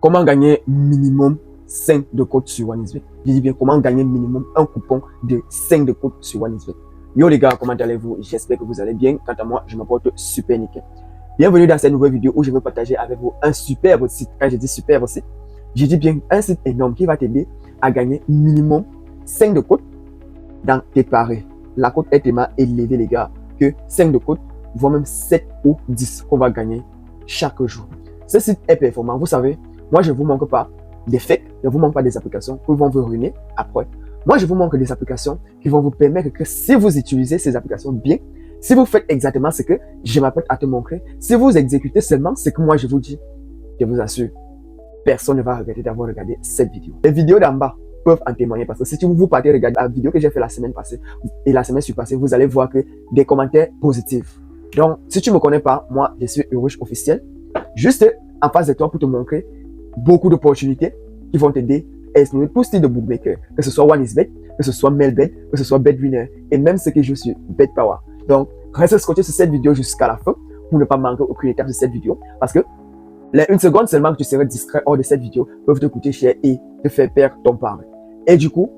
comment gagner minimum 5 de code sur OneXBet. Je dis bien comment gagner minimum un coupon de 5 de code sur OneXBet. Yo les gars, comment allez-vous? J'espère que vous allez bien. Quant à moi, je me porte super nickel. Bienvenue dans cette nouvelle vidéo où je vais partager avec vous un superbe site. Quand je dis superbe site, je dis bien un site énorme qui va t'aider à gagner minimum 5 de code dans tes paris. La cote est tellement élevée les gars que 5 de code, voire même 7 ou 10 qu'on va gagner chaque jour. Ce site est performant. Vous savez, moi je ne vous manque pas des fakes, je ne vous manque pas des applications qui vont vous ruiner après. Moi je vous manque des applications qui vont vous permettre que si vous utilisez ces applications bien, si vous faites exactement ce que je m'apprête à te montrer, si vous exécutez seulement ce que moi je vous dis, je vous assure, personne ne va regretter d'avoir regardé cette vidéo. Les vidéos d'en bas peuvent en témoigner parce que si vous partez regarder la vidéo que j'ai fait la semaine passée et la semaine surpassée, vous allez voir que des commentaires positifs. Donc, si tu ne me connais pas, moi, je suis Urush officiel. Juste en face de toi pour te montrer beaucoup d'opportunités qui vont t'aider à explorer tout style de bookmaker, que ce soit OneXBet, que ce soit Melbet, que ce soit BetWinner et même ceux qui jouent sur BetPower. Donc, reste scotché sur cette vidéo jusqu'à la fin pour ne pas manquer aucune étape de cette vidéo parce que les 1 seconde seulement que tu serais distrait hors de cette vidéo peuvent te coûter cher et te faire perdre ton pari. Et du coup,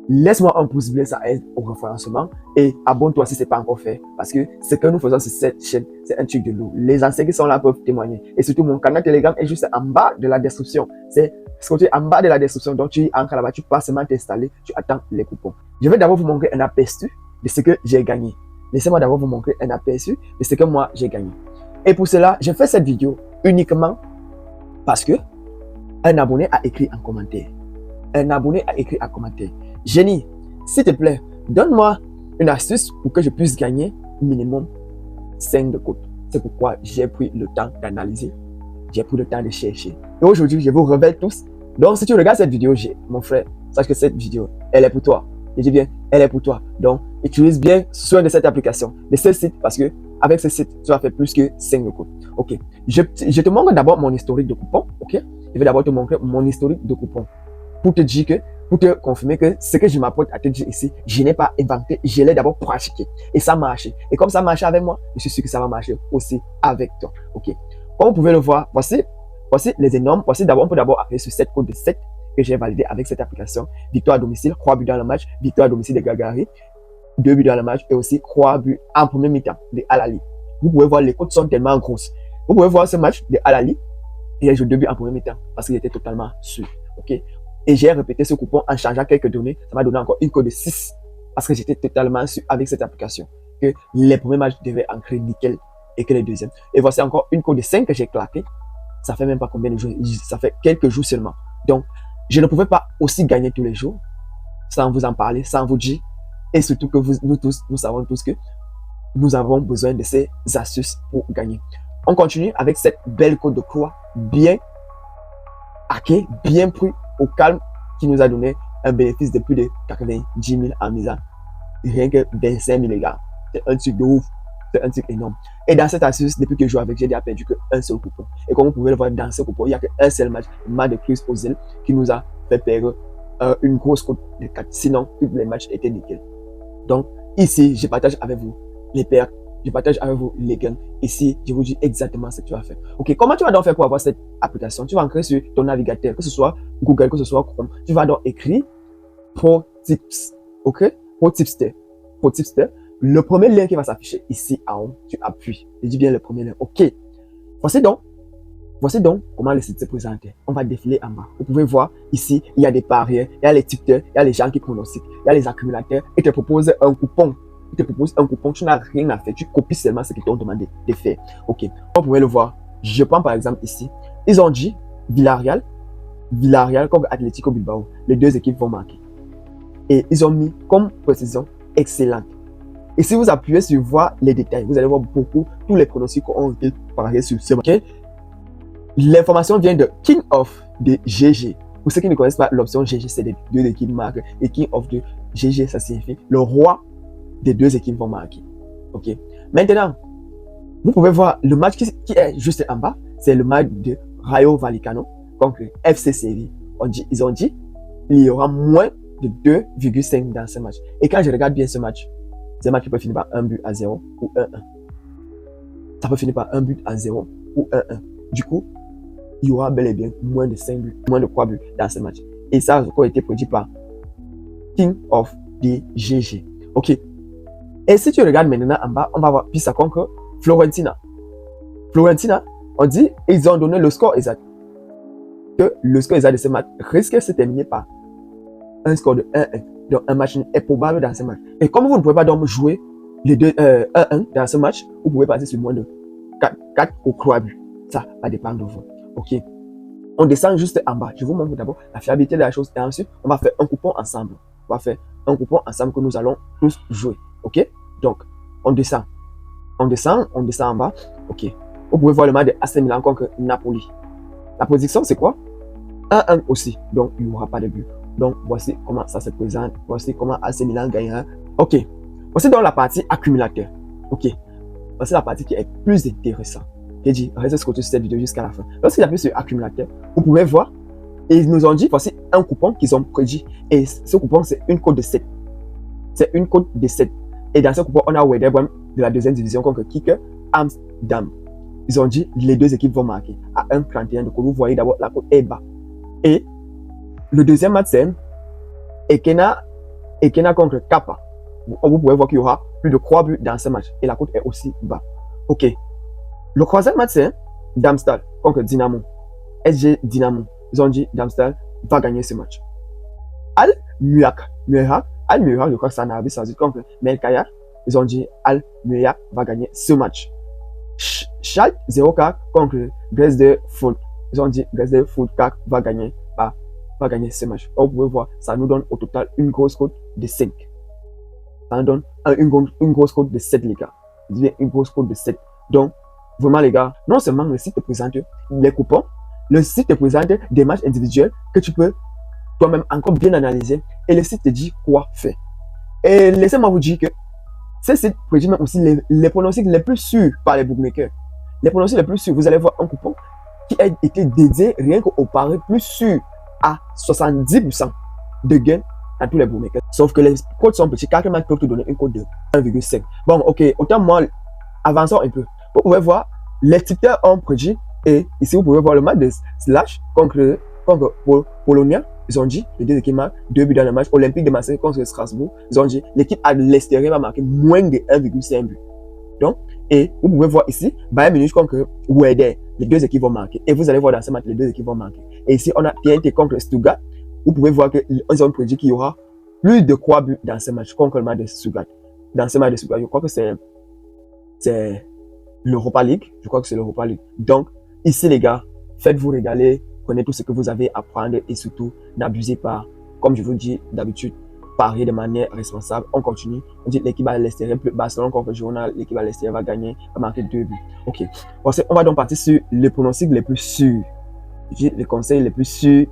laisse-moi un pouce bleu, ça aide au référencement et abonne-toi si ce n'est pas encore fait parce que ce que nous faisons sur cette chaîne, c'est un truc de lourd. Les anciens qui sont là peuvent témoigner et surtout mon canal Telegram est juste en bas de la description. C'est ce côté en bas de la description, donc tu entres là-bas, tu passes seulement t'installer, tu attends les coupons. Je vais d'abord vous montrer un aperçu de ce que j'ai gagné. Laissez-moi d'abord vous montrer un aperçu de ce que moi j'ai gagné. Et pour cela, je fais cette vidéo uniquement parce que un abonné a écrit en commentaire. Un abonné a écrit en commentaire. Génie, s'il te plaît, donne-moi une astuce pour que je puisse gagner minimum 5 de code. C'est pourquoi j'ai pris le temps d'analyser. J'ai pris le temps de chercher. Et aujourd'hui, je vous révèle tous. Donc, si tu regardes cette vidéo, mon frère, sache que cette vidéo, elle est pour toi. Je dis bien, elle est pour toi. Donc, utilise bien soin de cette application, de ce site, parce que avec ce site, tu vas faire plus que 5 de code. Ok. Je te montre d'abord mon historique de coupons. Ok. Je vais d'abord te montrer mon historique de coupons pour te dire que, pour te confirmer que ce que je m'apprête à te dire ici, je n'ai pas inventé, je l'ai d'abord pratiqué. Et ça marche. Et comme ça marche avec moi, je suis sûr que ça va marcher aussi avec toi. Ok. Comme vous pouvez le voir, voici les énormes. Voici d'abord, on peut d'abord appuyer sur cette code de 7 que j'ai validé avec cette application. Victoire à domicile, 3 buts dans le match, victoire à domicile de Gagari, 2 buts dans le match et aussi 3 buts en premier mi-temps de Al-Ali. Vous pouvez voir, les codes sont tellement grosses. Vous pouvez voir ce match de Al-Ali. Il a joué 2 buts en premier mi-temps parce qu'il était totalement sûr. Ok. Et j'ai répété ce coupon en changeant quelques données. Ça m'a donné encore une code de 6 parce que j'étais totalement sûr avec cette application que les premiers matchs devaient ancrer nickel et que les deuxièmes. Et voici encore une code de 5 que j'ai claqué. Ça fait même pas combien de jours, ça fait quelques jours seulement. Donc, je ne pouvais pas aussi gagner tous les jours sans vous en parler, sans vous dire. Et surtout que nous savons tous que nous avons besoin de ces astuces pour gagner. On continue avec cette belle code de croix bien hackée, bien pris au calme qui nous a donné un bénéfice de plus de 90 000 en misant rien que 25 000 les gars. C'est un truc de ouf. C'est un truc énorme. Et dans cette astuce, depuis que je joue avec, j'ai déjà perdu qu'un seul coupon. Et comme vous pouvez le voir dans ce coupon, il n'y a qu'un seul match, le match de Chris Ozil, qui nous a fait perdre une grosse cote de 4. Sinon, tous les matchs étaient nickel. Donc, ici, je partage avec vous les pertes, je partage avec vous les gains. Ici, je vous dis exactement ce que tu vas faire. Ok, comment tu vas donc faire pour avoir cette application? Tu vas entrer sur ton navigateur, que ce soit Google, que ce soit Chrome. Tu vas donc écrire Pro Tips. Ok? Pro Tipster. Pro Tipster. Le premier lien qui va s'afficher ici en haut, tu appuies. Je dis bien le premier lien. Ok. Voici donc comment le site se présente. On va défiler en bas. Vous pouvez voir ici, il y a des barrières, il y a les tipsters, il y a les gens qui pronostiquent, il y a les accumulateurs. Ils te proposent un coupon. Ils te proposent un coupon. Tu n'as rien à faire. Tu copies seulement ce qu'ils t'ont demandé de faire. Ok. Vous pouvez le voir. Je prends par exemple ici. Ils ont dit Villarreal comme Atlético Bilbao. Les deux équipes vont marquer. Et ils ont mis comme précision excellente. Et si vous appuyez sur voir les détails, vous allez voir beaucoup, tous les pronostics ont été pariés sur ce match. Okay? L'information vient de King of de GG. Pour ceux qui ne connaissent pas, l'option GG, c'est les deux équipes marquent. Et King of de GG, ça signifie le roi des deux équipes vont marquer. Ok. Maintenant, vous pouvez voir le match qui est juste en bas. C'est le match de Rayo Vallecano contre FC Séville. Ils ont dit il y aura moins de 2,5 dans ce match. Et quand je regarde bien ce match peut finir par 1 but à 0 ou 1-1. Ça peut finir par 1 but à 0 ou 1-1. Du coup, il y aura bel et bien moins de 5 buts, moins de 3 buts dans ce match. Et ça a encore été produit par King of the GG. Ok. Et si tu regardes maintenant en bas, on va voir Pisa contre Fiorentina. Fiorentina, on dit, ils ont donné le score exact. Que le score exact de ce match risque de se terminer par un score de 1-1. Donc un match est probable dans ce match. Et comme vous ne pouvez pas donc jouer les deux 1-1 dans ce match, vous pouvez passer sur moins de 4 ou 3 buts. Ça va dépendre de vous. Ok. On descend juste en bas. Je vous montre d'abord la fiabilité de la chose. Et ensuite, on va faire un coupon ensemble. On va faire un coupon ensemble que nous allons tous jouer. Ok. Donc, on descend. On descend en bas. Ok. Vous pouvez voir le match de AC Milan contre Napoli. La position, c'est quoi? 1-1 aussi. Donc, il n'y aura pas de but. Donc, voici comment ça se présente. Voici comment AC Milan gagnera. Ok. Voici donc la partie accumulateur. Ok. Voici la partie qui est plus intéressante. J'ai dit, restez scotché sur cette vidéo jusqu'à la fin. Lorsqu'il appuie sur accumulateur, vous pouvez voir, et ils nous ont dit, voici un coupon qu'ils ont prédit. Et ce coupon, c'est une cote de 7. C'est une cote de 7. Et dans ce coupon, on a Werder Bremen de la deuxième division contre Kicker Amsterdam. Ils ont dit, les deux équipes vont marquer à 1,31 de cote. Vous voyez d'abord, la cote est bas. Et le deuxième match, c'est Ekena contre Kappa. Vous pouvez voir qu'il y aura plus de 3 buts dans ce match. Et la cote est aussi bas. Ok. Le troisième match, c'est Darmstadt contre Dynamo. SG Dynamo. Ils ont dit Darmstadt va gagner ce match. Al-Muyak, je crois que c'est en Arabie Saoudite contre Melkaya. Ils ont dit Al-Muyak va gagner ce match. Schalke 04 contre Dresden Folk. Ils ont dit Dresden Folk va gagner ce match. Vous pouvez voir, ça nous donne au total une grosse cote de 5. Ça nous donne une grosse cote de 7, les gars. Je dis une grosse cote de 7. Donc, vraiment, les gars, non seulement le site te présente les coupons, le site te présente des matchs individuels que tu peux toi-même encore bien analyser et le site te dit quoi faire. Et laissez-moi vous dire que ce site prédit même aussi les pronostics les plus sûrs par les bookmakers. Les pronostics les plus sûrs, vous allez voir un coupon qui a été dédié rien qu'au pari plus sûr à 70% de gain à tous les bookmakers. Sauf que les codes sont petits, quelques matchs peuvent te donner une cote de 1,5. Bon, ok, autant moi, avançons un peu. Vous pouvez voir, les tipeurs ont prédit, et ici vous pouvez voir le match de Slash contre Polonia. Ils ont dit, les deux équipes marquent 2 buts dans le match. Olympique de Marseille contre Strasbourg. Ils ont dit, l'équipe à l'extérieur va marquer moins de 1,5 but. Donc, et vous pouvez voir ici, Bayern Munich contre Werder. Les deux équipes vont marquer. Et vous allez voir dans ce match, les deux équipes vont marquer. Et ici, on a TNT contre Stuttgart. Vous pouvez voir qu'ils ont prédit qu'il y aura plus de 3 buts dans ce match contre le match de Stuttgart. Dans ce match de Stuttgart, je crois que c'est l'Europa League. Je crois que c'est l'Europa League. Donc, ici, les gars, faites-vous régaler. Prenez tout ce que vous avez à prendre et surtout, n'abusez pas. Comme je vous dis d'habitude, pariez de manière responsable. On continue. On dit l'équipe à l'extérieur, Barcelone contre Girona, l'équipe à l'extérieur va gagner, va marquer 2 buts. Ok. On va donc partir sur les pronostics les plus sûrs. Les conseils les plus sûrs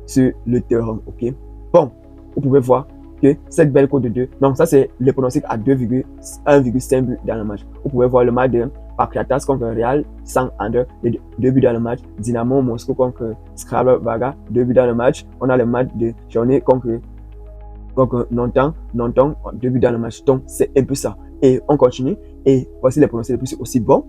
sur le terrain. Ok. Bon, vous pouvez voir que cette belle cote de 2. Donc, ça, c'est les pronostics à 1,5 buts dans le match. Vous pouvez voir le match de Pakratas contre Real, 100 under, 2 buts dans le match. Dynamo Moscou contre Scrabble Vaga, 2 buts dans le match. On a le match de journée contre Nanton, 2 buts dans le match. Donc, c'est un peu ça. Et on continue. Et voici les pronostics les plus aussi bons.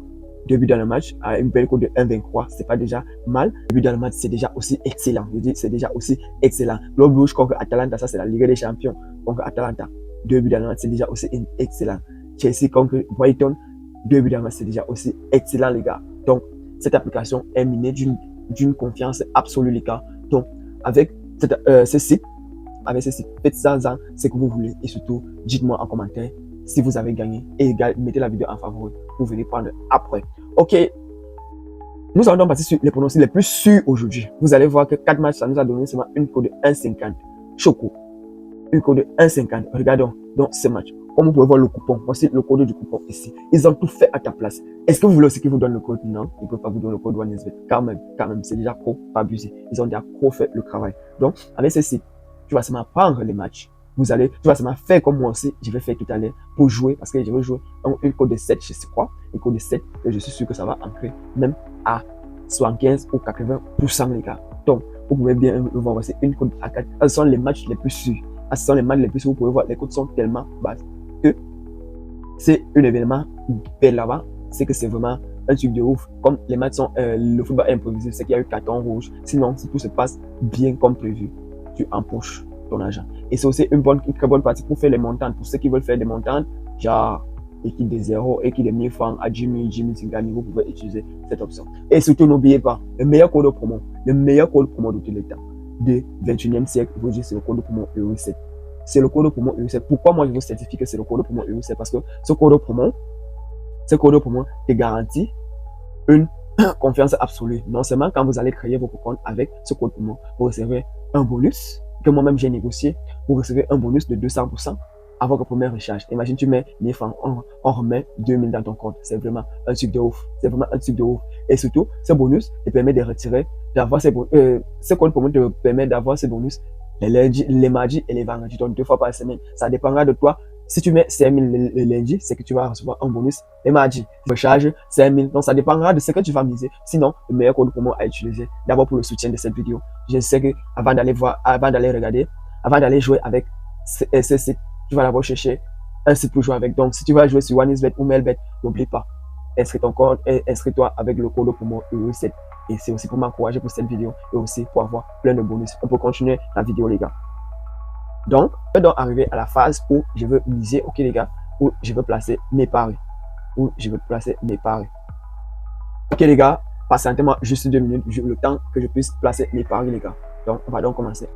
2 buts dans le match, à une belle cote de 1,23, c'est pas déjà mal. 2 buts dans le match, c'est déjà aussi excellent. Je dis, c'est déjà aussi excellent. Globe Rouge contre Atalanta, ça c'est la Ligue des Champions contre Atalanta. 2 buts dans le match, c'est déjà aussi excellent. Chelsea contre Brighton, 2 buts dans le match, c'est déjà aussi excellent, les gars. Donc, cette application est minée d'une confiance absolue, les gars. Donc, avec ce site, faites ça, ce que vous voulez. Et surtout, dites-moi en commentaire si vous avez gagné et mettez la vidéo en favori pour venir prendre après. Ok, nous allons donc passer sur les pronostics les plus sûrs aujourd'hui. Vous allez voir que 4 matchs, ça nous a donné seulement une cote de 1,50. Choco, une cote de 1,50. Regardons donc ce match. Comme vous pouvez voir le coupon, voici le code du coupon ici. Ils ont tout fait à ta place. Est-ce que vous voulez aussi qu'ils vous donnent le code? Non, ils ne peuvent pas vous donner le code OneSBet. Quand même, c'est déjà trop abusé. Ils ont déjà trop fait le travail. Donc, avec ceci, tu vas seulement prendre les matchs. Tu vas seulement faire comme moi aussi, je vais faire tout à l'heure pour jouer, parce que je vais jouer une cote de 7, je sais quoi, une cote de 7, et je suis sûr que ça va entrer même à 75 ou 80%, les gars. Donc, vous pouvez bien le voir, c'est une cote à 4. Ce sont les matchs les plus sûrs. Ce sont les matchs les plus sûrs, vous pouvez voir, les cotes sont tellement basses que c'est un événement bel là-bas, c'est que c'est vraiment un truc de ouf. Comme les matchs sont, le football est imprévisible, c'est qu'il y a eu carton rouge. Sinon, si tout se passe bien comme prévu, tu empoches ton argent. Et c'est aussi une très bonne partie pour faire les montants. Pour ceux qui veulent faire des montants, genre équipe de 0, équipe de 1000 francs à 10 000, 10 000 Singani, vous pouvez utiliser cette option. Et surtout, n'oubliez pas, le meilleur code promo de tous les temps, du 21e siècle, vous dites c'est le code promo EU7. C'est le code promo EU7. Pourquoi moi je vous certifie que c'est le code promo EU7? Parce que ce code promo te garantit une confiance absolue. Non seulement quand vous allez créer votre compte avec ce code promo, vous recevez un bonus que moi-même j'ai négocié. Vous recevez un bonus de 200% à votre première recharge. Imagine, tu mets 1000 francs, on remet 2000 dans ton compte. C'est vraiment un truc de ouf. C'est vraiment un truc de ouf. Et surtout, ce bonus te permet de retirer, d'avoir ce code promo te permet d'avoir ces bonus les lundis, les mardis et les vendredis, donc 2 fois par semaine. Ça dépendra de toi. Si tu mets 5000 le lundi, c'est que tu vas recevoir un bonus les mardis. Recharge 5000. Donc, ça dépendra de ce que tu vas miser. Sinon, le meilleur code promo à utiliser, d'abord pour le soutien de cette vidéo. Je sais que avant d'aller voir, avant d'aller regarder, avant d'aller jouer avec ce site, tu vas d'abord chercher un site pour jouer avec. Donc, si tu vas jouer sur OneXBet ou Melbet, n'oublie pas, inscris-toi avec le code promo EU7. Et c'est aussi pour m'encourager pour cette vidéo et aussi pour avoir plein de bonus. On peut continuer la vidéo, les gars. Donc, je vais donc arriver à la phase où je veux miser, ok les gars, où je veux placer mes paris. Ok les gars, patientez-moi juste 2 minutes, le temps que je puisse placer mes paris, les gars. Donc, on va donc commencer.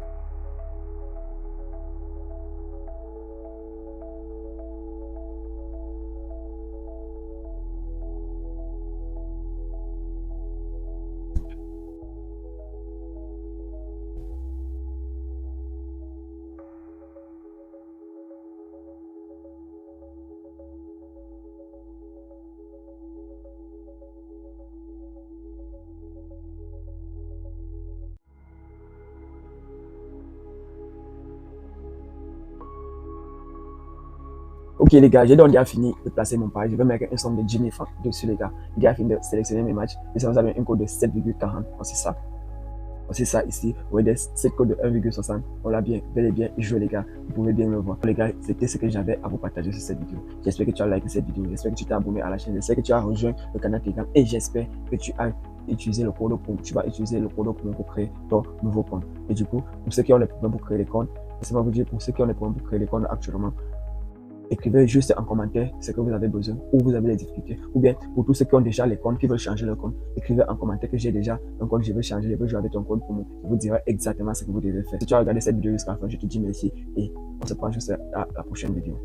Ok les gars, j'ai donc déjà fini de placer mon pari. Je vais mettre un somme de 10 000 francs dessus les gars. J'ai déjà fini de sélectionner mes matchs. Et ça vous avez un code de 7,40. C'est ça. C'est ça ici. Vous voyez cette code de 1,60. On l'a bien, bel et bien joué les gars. Vous pouvez bien le voir. Les gars, c'était ce que j'avais à vous partager sur cette vidéo. J'espère que tu as liké cette vidéo. J'espère que tu t'es abonné à la chaîne. J'espère que tu as rejoint le canal Telegram. Et j'espère que tu as utilisé le code promo. Tu vas utiliser le code promo pour créer ton nouveau compte. Et du coup, pour ceux qui ont les problèmes pour créer les comptes, laissez-moi vous dire, pour ceux qui ont les problèmes pour créer les comptes actuellement, écrivez juste en commentaire ce que vous avez besoin, ou vous avez des difficultés, ou bien pour tous ceux qui ont déjà les comptes, qui veulent changer leur compte, écrivez en commentaire que j'ai déjà un compte, je veux changer, je veux jouer avec ton compte pour moi. Je vous dirai exactement ce que vous devez faire. Si tu as regardé cette vidéo jusqu'à la fin, je te dis merci et on se prend juste à la prochaine vidéo.